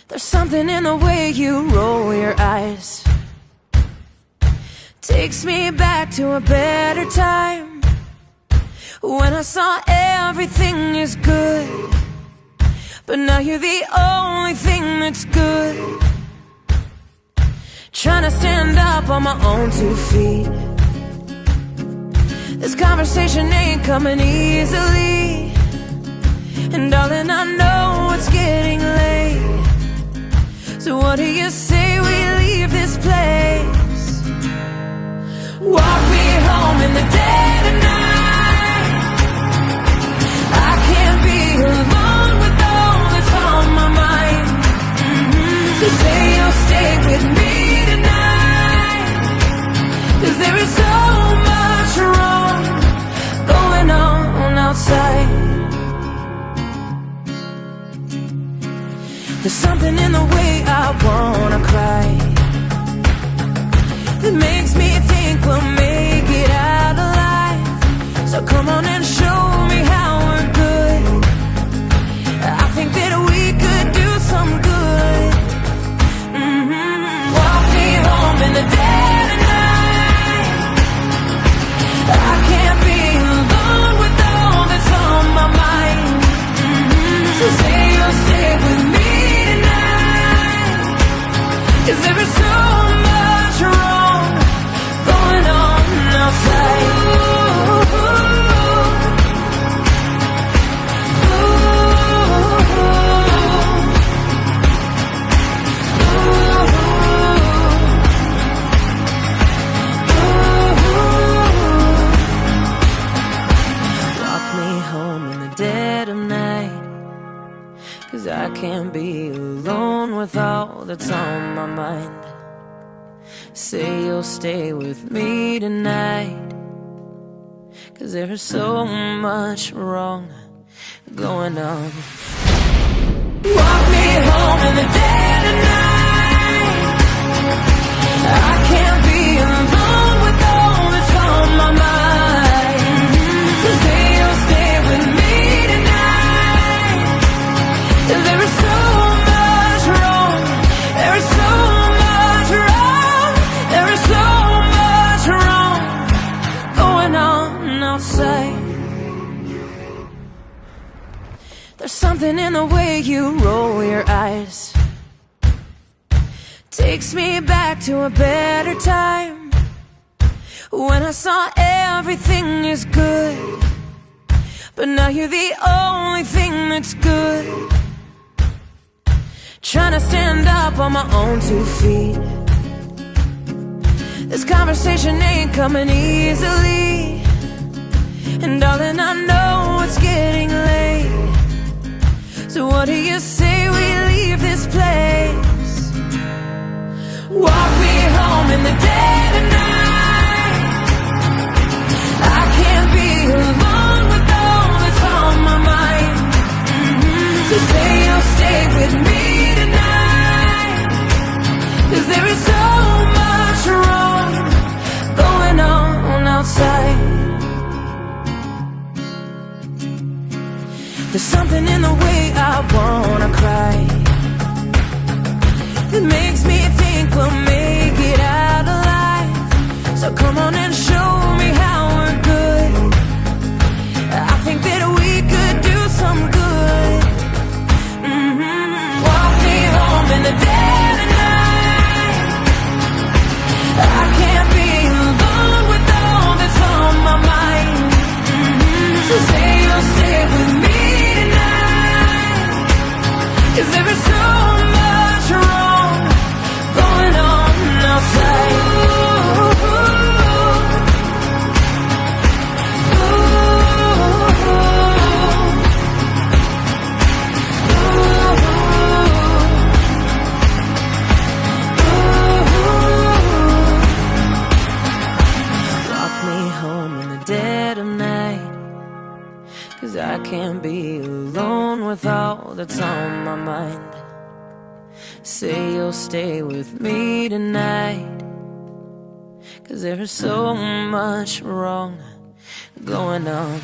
There's something in the way you roll your eyes, takes me back to a better time, when I saw everything is good, but now you're the only thing that's good. Trying to stand up on my own 2 feet, this conversation ain't coming easily, and darling, I know it's getting late. So what do you say we leave this place? Walk me home in the dead of night. I can't be alone with all that's on my mind. So say you'll stay with me tonight, 'cause there is so much wrong going on outside. There's something in the way I wanna cry, that makes me think we'll make it out alive. So come on and show me how we're good. I think that we could do some good. Walk me home in the dead of night. I can't be alone with all that's on my mind. So say you'll stay with me, 'cause there is so much wrong going on outside. Walk me home in the dead of night, 'cause I can't be alone with all that's on my mind. Say you'll stay with me tonight, 'cause there's so much wrong going on. Walk me home in the dead of night. I can't be alone with all that's on my mind. So say you'll stay with me tonight, 'cause there is so much wrong. There is so much wrong. There is so much wrong going on outside. There's something in the way you roll your eyes, takes me back to a better time, when I saw everything is good, but now you're the only thing that's good. Trying to stand up on my own 2 feet, this conversation ain't coming easily, and darling, I know it's getting late. So what do you say we leave this place? Walk me home in the dead of night. I can't be alone with all that's on my mind. So say you'll stay with me tonight, 'cause there is so much wrong going on outside. There's something in the way I wanna cry, that makes me think we'll make it out alive. So come on and show me how we're good. I think that we could do some good. Walk me home in the dead of night. I can't be alone with all that's on my mind. So say you'll stay with me tonight, 'cause there is so much wrong going on outside. Walk me home in the dead of night, 'cause I can't be alone with all that's on my mind. Say you'll stay with me tonight, 'cause there's so much wrong going on.